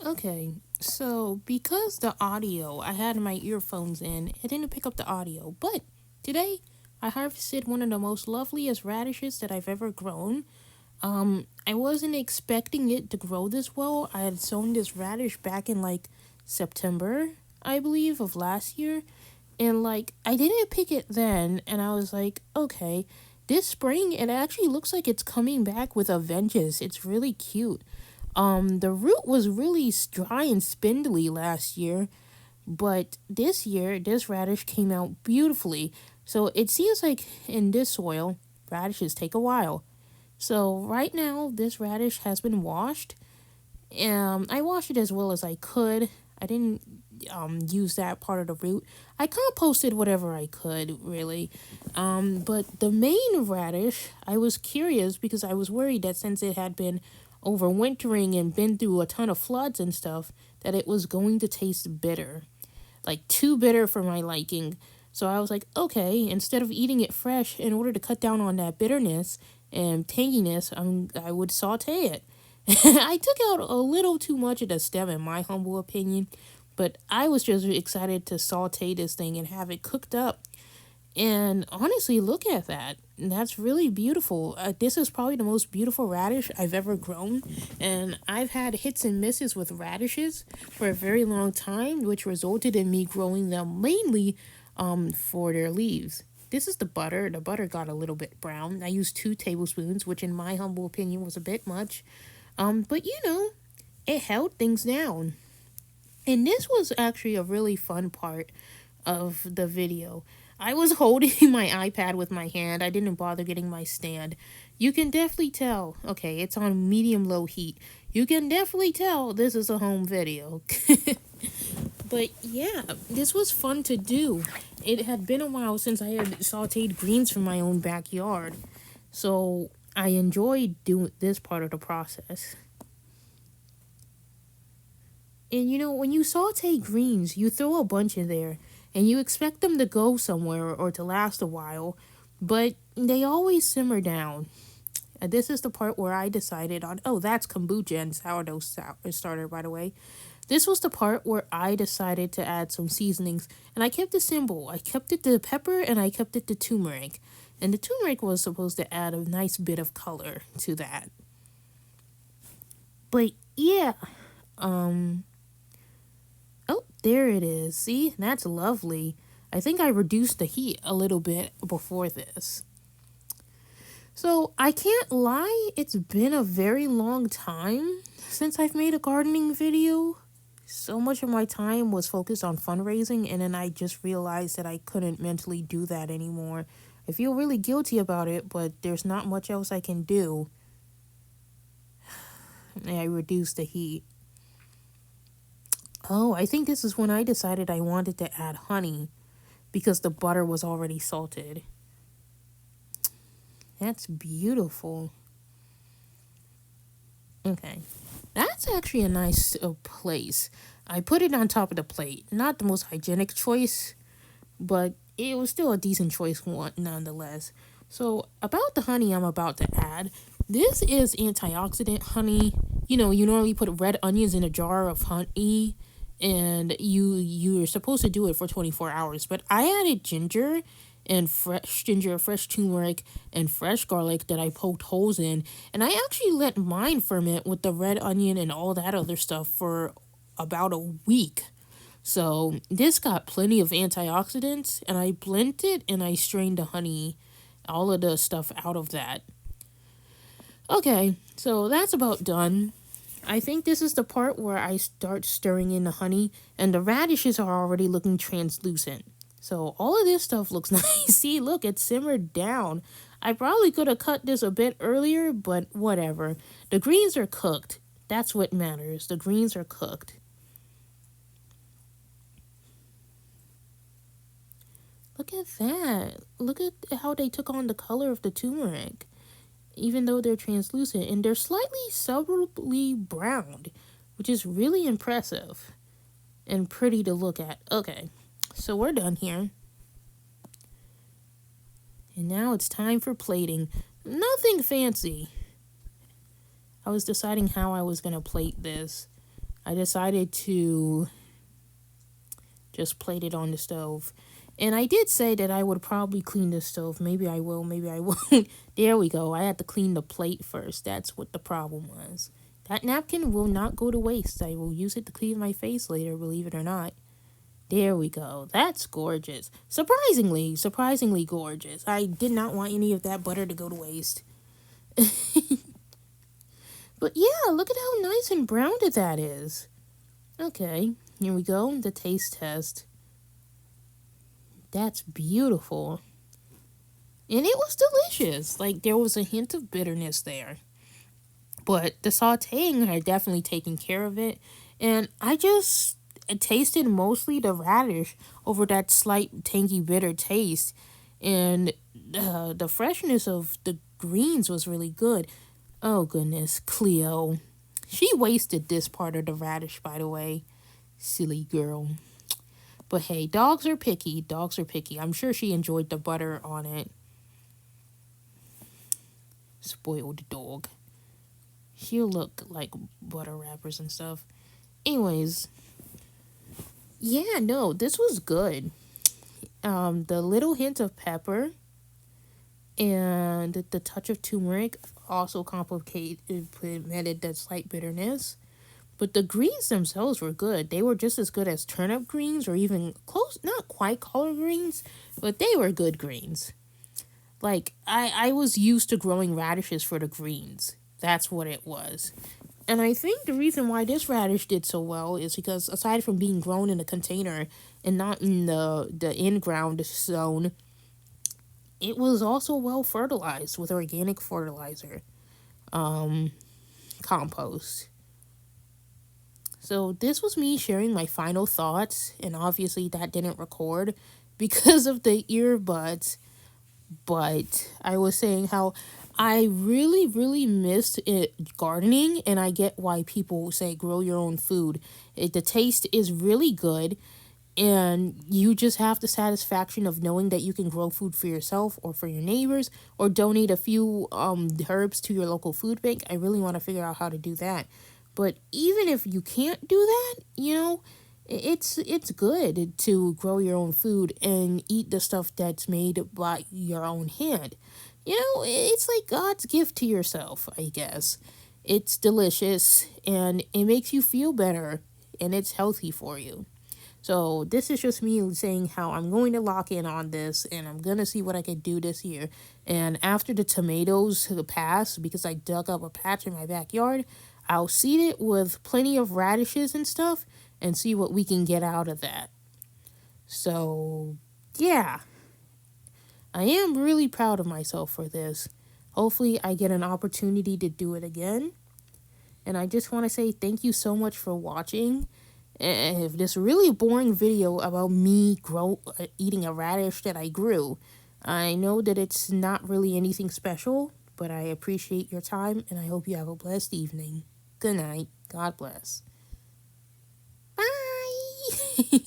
Okay, so because the audio, I had my earphones in, it didn't pick up the audio. But today, I harvested one of the most loveliest radishes that I've ever grown. I wasn't expecting it to grow this well. I had sown this radish back in like September, I believe, of last year. And like, I didn't pick it then, and I was like, okay, this spring, it actually looks like it's coming back with a vengeance. It's really cute. The root was really dry and spindly last year, but this year, this radish came out beautifully. So it seems like in this soil, radishes take a while. So right now, this radish has been washed. I washed it as well as I could. I didn't use that part of the root. I composted whatever I could, really. But the main radish, I was curious because I was worried that since it had been overwintering and been through a ton of floods and stuff, that it was going to taste bitter. Like, too bitter for my liking. So I was like, okay, instead of eating it fresh, in order to cut down on that bitterness and tanginess, I would saute it. I took out a little too much of the stem, in my humble opinion, but I was just excited to saute this thing and have it cooked up. And honestly, look at that. That's really beautiful. This is probably the most beautiful radish I've ever grown. And I've had hits and misses with radishes for a very long time, which resulted in me growing them mainly for their leaves. This is the butter. The butter got a little bit brown. I used 2 tablespoons, which in my humble opinion was a bit much. But it held things down. And this was actually a really fun part of the video. I was holding my iPad with my hand. I didn't bother getting my stand. You can definitely tell. Okay, it's on medium low heat. You can definitely tell this is a home video. But yeah, this was fun to do. It had been a while since I had sauteed greens from my own backyard. So I enjoyed doing this part of the process. And when you saute greens, you throw a bunch in there and you expect them to go somewhere or to last a while, but they always simmer down. And this is the part where I decided on, oh, that's kombucha and sourdough starter, by the way. This was the part where I decided to add some seasonings, and I kept it simple. I kept it to pepper and I kept it to turmeric. And the turmeric was supposed to add a nice bit of color to that. But yeah, oh, there it is. See, that's lovely. I think I reduced the heat a little bit before this. So I can't lie, it's been a very long time since I've made a gardening video. So much of my time was focused on fundraising, and then I just realized that I couldn't mentally do that anymore. I feel really guilty about it, but there's not much else I can do. I reduced the heat. Oh, I think this is when I decided I wanted to add honey because the butter was already salted. That's beautiful. Okay. That's actually a nice place. I put it on top of the plate. Not the most hygienic choice, but it was still a decent choice one nonetheless. So, about the honey I'm about to add, this is antioxidant honey. You normally put red onions in a jar of honey and you're supposed to do it for 24 hours, but I added ginger and fresh turmeric, and fresh garlic that I poked holes in, and I actually let mine ferment with the red onion and all that other stuff for about a week. So this got plenty of antioxidants, and I blended it and I strained the honey, all of the stuff out of that. Okay, so that's about done. I think this is the part where I start stirring in the honey, and the radishes are already looking translucent. So all of this stuff looks nice. See, look, it's simmered down. I probably could have cut this a bit earlier, but whatever. The greens are cooked. That's what matters. The greens are cooked. Look at that. Look at how they took on the color of the turmeric, even though they're translucent, and they're slightly subtly browned, which is really impressive and pretty to look at. Okay, so we're done here. And now it's time for plating. Nothing fancy. I was deciding how I was going to plate this. I decided to just plate it on the stove. And I did say that I would probably clean the stove. Maybe I will, maybe I won't. There we go. I had to clean the plate first. That's what the problem was. That napkin will not go to waste. I will use it to clean my face later, believe it or not. There we go. That's gorgeous. Surprisingly gorgeous. I did not want any of that butter to go to waste. But yeah, look at how nice and browned that is. Okay, here we go. The taste test. That's beautiful. And it was delicious. Like, there was a hint of bitterness there. But the sauteing had definitely taken care of it. And I just tasted mostly the radish over that slight tangy bitter taste. And the freshness of the greens was really good. Oh goodness, Cleo. She wasted this part of the radish, by the way. Silly girl. But hey, dogs are picky. Dogs are picky. I'm sure she enjoyed the butter on it. Spoiled dog. She'll look like butter wrappers and stuff. Anyways, yeah, no, this was good. The little hint of pepper and the touch of turmeric also complemented that slight bitterness. But the greens themselves were good. They were just as good as turnip greens, or even close, not quite collard greens, but they were good greens. Like, I was used to growing radishes for the greens. That's what it was. And I think the reason why this radish did so well is because aside from being grown in a container and not in the in-ground zone, it was also well fertilized with organic fertilizer, compost. So this was me sharing my final thoughts, and obviously that didn't record because of the earbuds. But I was saying how I really, really missed it gardening, and I get why people say grow your own food. The taste is really good, and you just have the satisfaction of knowing that you can grow food for yourself or for your neighbors, or donate a few herbs to your local food bank. I really want to figure out how to do that. But even if you can't do that, it's good to grow your own food and eat the stuff that's made by your own hand. It's like God's gift to yourself, I guess. It's delicious and it makes you feel better, and it's healthy for you. So this is just me saying how I'm going to lock in on this, and I'm going to see what I can do this year. And after the tomatoes pass, because I dug up a patch in my backyard, I'll seed it with plenty of radishes and stuff and see what we can get out of that. So, yeah. I am really proud of myself for this. Hopefully I get an opportunity to do it again. And I just want to say thank you so much for watching. If this really boring video about me eating a radish that I grew, I know that it's not really anything special, but I appreciate your time, and I hope you have a blessed evening. Good night. God bless. Bye.